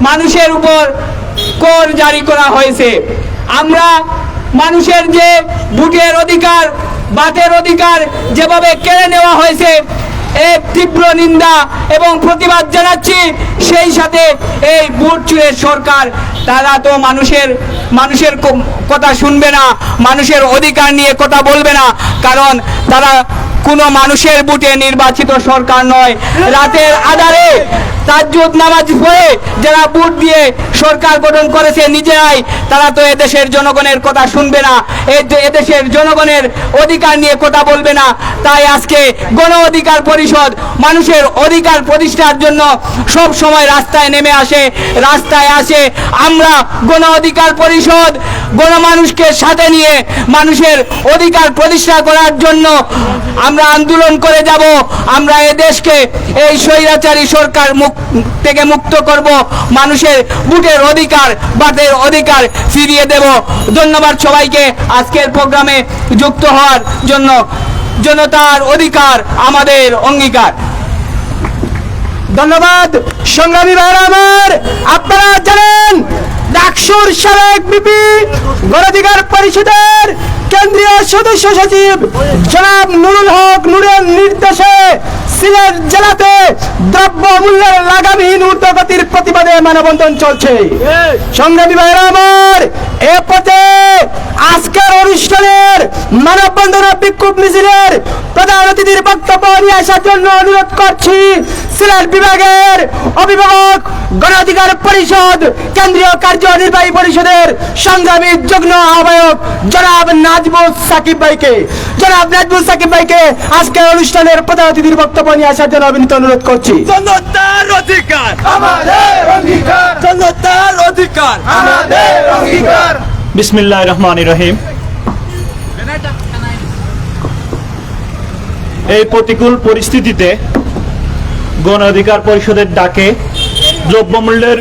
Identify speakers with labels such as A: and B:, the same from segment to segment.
A: মানুষের উপর কর জারি করা হয়েছে। আমরা মানুষের যে ভোটের অধিকার, বাতের অধিকার যেভাবে কেড়ে নেওয়া হয়েছে, এর তীব্র নিন্দা এবং প্রতিবাদ জানাচ্ছি। সেই সাথে এই ভোট চুরের সরকার, তারা তো মানুষের কথা শুনবে না, মানুষের অধিকার নিয়ে কথা বলবে না, কারণ তারা কোনো মানুষের ভোটে নির্বাচিত সরকার নয়। রাতের আধারে তাজ্জুদ নামাজ পড়ে যারা ভোট দিয়ে সরকার গঠন করেছে নিজেরাই, তারা তো এদেশের জনগণের কথা শুনবে না, এদেশের জনগণের অধিকার নিয়ে কথা বলবে না। তাই আজকে গণ অধিকার পরিষদ মানুষের অধিকার প্রতিষ্ঠার জন্য সব সময় রাস্তায় নেমে আসে, রাস্তায় আসে। আমরা গণ অধিকার পরিষদ গণমানুষকে সাথে নিয়ে মানুষের অধিকার প্রতিষ্ঠা করার জন্য আমরা আন্দোলন করে যাব। আমরা এদেশকে এই স্বৈরাচারী সরকার থেকে মুক্ত করব, মানুষের ভোটের অধিকার, বাতের অধিকার ফিরিয়ে দেব। ধন্যবাদ সবাইকে আজকের প্রোগ্রামে যুক্ত হওয়ার জন্য। জনতার অধিকার আমাদের অঙ্গীকার।
B: ধন্যবাদ সংগ্রামী ভাইরা আমার। আপনারা জানেন ডাকসুর সাবেক বিপি গণ অধিকার পরিষদের কেন্দ্রীয় সদস্য সচিব জনাব নুরুল হক নুরের নির্দেশে সিলেট জেলাতে দ্রব্য মূল্যের লাগামহীন ঊর্ধ্বগতির প্রতিবাদে মানববন্ধন চলছে। সংগ্রামী ভাইরা আমার, এ পথে আজকের অনুষ্ঠানের মানববন্ধন ও বিক্ষোভ মিছিলের প্রধান অতিথির বক্তব্য নিয়ে আসার জন্য অনুরোধ করছি সিলেট বিভাগের অভিভাবক গণ অধিকার পরিষদ কেন্দ্রীয় কার্যনির্বাহী পরিষদের সংগ্রামী যুগ্ম আহ্বায়ক জনাব নাজমুল সাকিব ভাইকে। জনাব নাজমুল সাকিব ভাইকে আজকের অনুষ্ঠানের প্রধান অতিথির বক্তব্য নিয়ে আসার জন্য অবিনীত অনুরোধ করছি।
C: জনতার অধিকার আমাদের অঙ্গীকার, জনতার অধিকার আমাদের অঙ্গীকার।
D: বিসমিল্লাহির রহমানির রহিম। এই প্রতিকূল পরিস্থিতিতে গণ অধিকার পরিষদের ডাকে দ্রব্যমূল্যের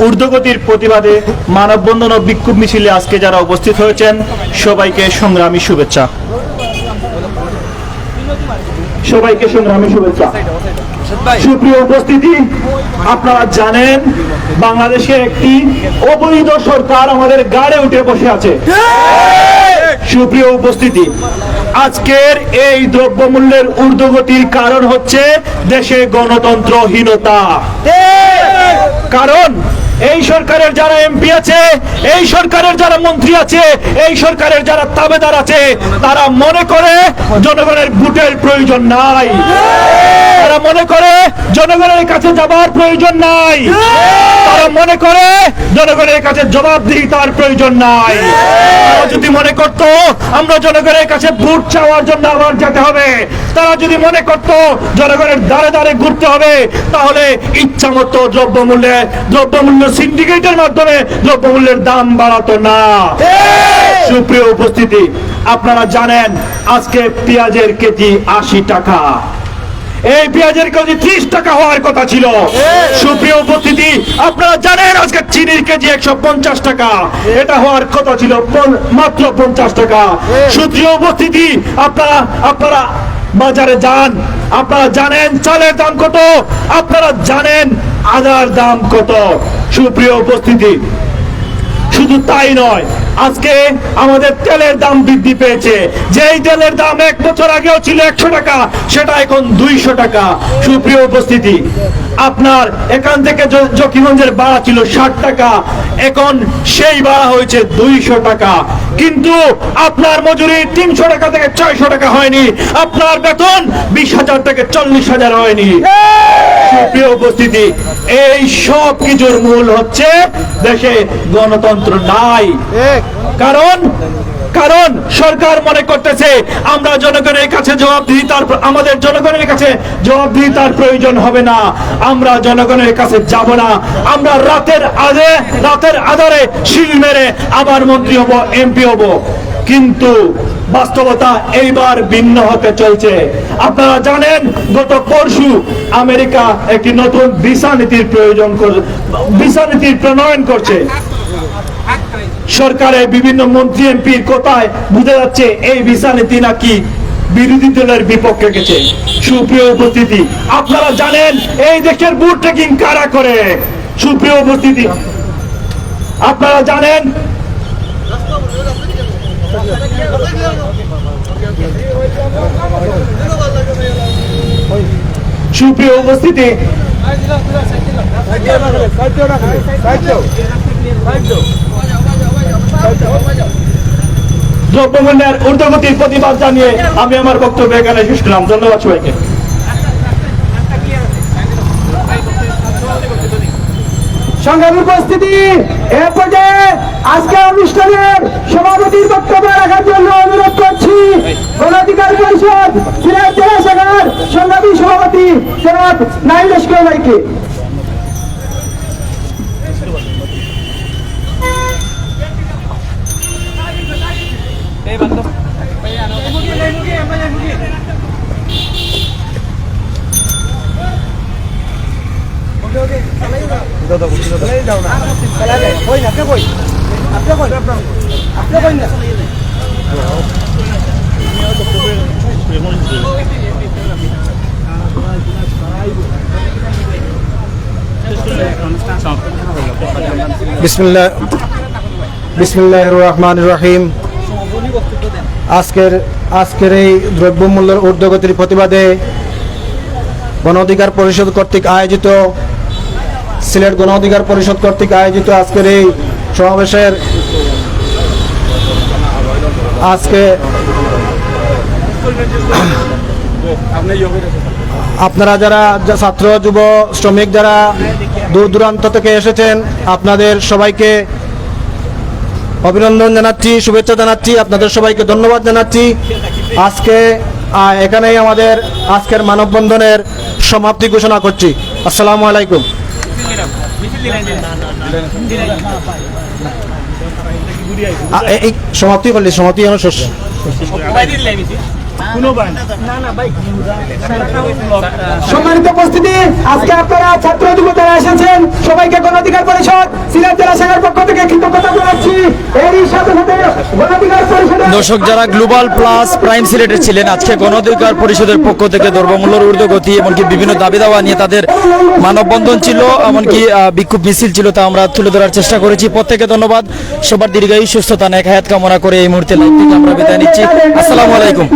D: ঊর্ধ্বগতির প্রতিবাদে মানববন্ধন ও বিক্ষোভ মিছিলে আজকে যারা উপস্থিত হয়েছেন সবাইকে সংগ্রামী শুভেচ্ছা। সবাইকে সংগ্রামী শুভেচ্ছা। সুপ্রিয় উপস্থিতি, আপনারা জানেন বাংলাদেশে একটি অবৈধ সরকার আমাদের গাড়ে উঠে বসে আছে। সুপ্রিয় উপস্থিতি, আজকের এই দ্রব্যমূল্যের ঊর্ধ্বগতির কারণ হচ্ছে দেশে গণতন্ত্রহীনতা। কারণ এই সরকারের যারা এমপি আছে, এই সরকারের যারা মন্ত্রী আছে, এই সরকারের যারা তাবেদার আছে, তারা মনে করে জনগণের ভোটের প্রয়োজন নাই, তারা মনে করে জনগণের কাছে যাবার প্রয়োজন নাই, তারা মনে করে জনগণের কাছে জবাবদিহিতার প্রয়োজন নাই। তারা যদি মনে করত আমরা জনগণের কাছে ভোট চাওয়ার জন্য আবার যেতে হবে, তারা যদি মনে করত জনগণের দ্বারে দ্বারে ঘুরতে হবে, তাহলে ইচ্ছা মতো দ্রব্যমূল্য সিন্ডিকেটের মাধ্যমে দ্রব্যমূল্যের দাম বাড়াতো না। সুপ্রিয় উপস্থিতি, আপনারা জানেন আজকে পেঁয়াজের কেজি 80 টাকা, এই পেঁয়াজের কেজি 30 টাকা হওয়ার কথা ছিল। সুপ্রিয় উপস্থিতি, আপনারা জানেন আজকে চিনির কেজি 150 টাকা, এটা হওয়ার কথা ছিল মাত্র 50 টাকা। সুপ্রিয় উপস্থিতি, আপনারা বাজারে যান, আপনারা জানেন চালের দাম কত, আপনারা জানেন আদার দাম কত। সুপ্রিয় উপস্থিতি, শুধু তাই নয়, আজকে আমাদের তেলের দাম বৃদ্ধি পেয়েছে। যেই তেলের দাম 1 বছর আগেও ছিল 100 টাকা, সেটা এখন 200 টাকা। সুপ্রিয় উপস্থিতি, আপনার এখান থেকে জকিগঞ্জের ভাড়া ছিল 60 টাকা, এখন সেই ভাড়া হয়েছে 200 টাকা। কিন্তু আপনার মজুরি 300 টাকা থেকে 600 টাকা হয়নি, আপনার বেতন 20,000 থেকে 40,000 হয়নি। সুপ্রিয় উপস্থিতি, এই সব কিছুর মূল হচ্ছে দেশে গণতন্ত্র নাই। কারণ সরকার মনে করতেছে আমরা জনগণের কাছে আমাদের জনগণের কাছে জবাবদিহিতার প্রয়োজন হবে না, আমরা জনগণের কাছে যাব না, আমরা রাতের আধারে শিল মেরে আবার মন্ত্রী হব, এমপি হব। কিন্তু বাস্তবতা এইবার ভিন্ন হতে চলছে। আপনারা জানেন গত পরশু আমেরিকা একটি নতুন ভিসা নীতির প্রণয়ন করছে। সরকারের বিভিন্ন মন্ত্রী এমপির কথায় বোঝা যাচ্ছে এই ভিসা নীতি নাকি বিরোধী দলের বিপক্ষে গেছে। সুপ্রিয় উপস্থিতি, আপনারা জানেন এই দেশের ভোট ট্রেকিং কারা করে? সুপ্রিয় উপস্থিতি, আপনারা জানেন সুপ্রিয় উপস্থিতি, দ্রব্যমূল্যের ঊর্ধ্বগতির প্রতিবাদ জানিয়ে আমি আমার বক্তব্য এখানে শেষ করলাম। ধন্যবাদ সবাইকে।
B: সংগ্রামী উপস্থিতি, এ পর্যায়ে আজকে অনুষ্ঠানের সভাপতির বক্তব্য রাখার জন্য অনুরোধ করছি গণ অধিকার পরিষদ সিলেট জেলা শাখার সংগ্রামী সভাপতি জনাব নাইম লস্কর ভাইকে।
E: বিসমিল্লাহির রহমানির রহিম। আজকের এই দ্রব্যমূল্যের ঊর্ধ্বগতির প্রতিবাদে গণ অধিকার পরিষদ কর্তৃক আয়োজিত সিলেট গণ অধিকার পরিষদ কর্তৃক আয়োজিত আজকের এই সমাবেশের আজকে আপনারা যারা ছাত্র যুব শ্রমিক যারা দূর দূরান্ত থেকে এসেছেন, আপনাদের সবাইকে অভিনন্দন জানাচ্ছি, শুভেচ্ছা জানাচ্ছি, আপনাদের সবাইকে ধন্যবাদ জানাচ্ছি। আজকে এখানেই আমাদের আজকের মানববন্ধনের সমাপ্তি ঘোষণা করছি। আসসালামু আলাইকুম। এই সমাপ্তি করলি, সমাপ্তি যেন শেষ।
B: সম্মানিত উপস্থিতি, আজকে আপনারা ছাত্র যুব যারা এসেছেন সবাইকে গণ অধিকার পরিষদ সিলেট জেলা শাখার পক্ষ থেকে কৃতজ্ঞতা জানাচ্ছি। এরই সাথে সাথে গণ অধিকার পরিষদের
F: দর্শক যারা গ্লোবাল প্লাস প্রাইম সিলেটে ছিলেন, আজকে গণ অধিকার পরিষদের পক্ষ থেকে দ্রব্যমূল্যের ঊর্ধ্বগতি এমনকি বিভিন্ন দাবি দাওয়া নিয়ে তাদের মানববন্ধন ছিল, এমনকি বিক্ষোভ মিছিল ছিল, তা আমরা তুলে ধরার চেষ্টা করেছি। প্রত্যেকে ধন্যবাদ, সবার দীর্ঘায়ু সুস্থতা নেক হায়াত কামনা করে এই মুহূর্তে লাইভ থেকে আমরা বিদায় নিচ্ছি। আসসালামু আলাইকুম।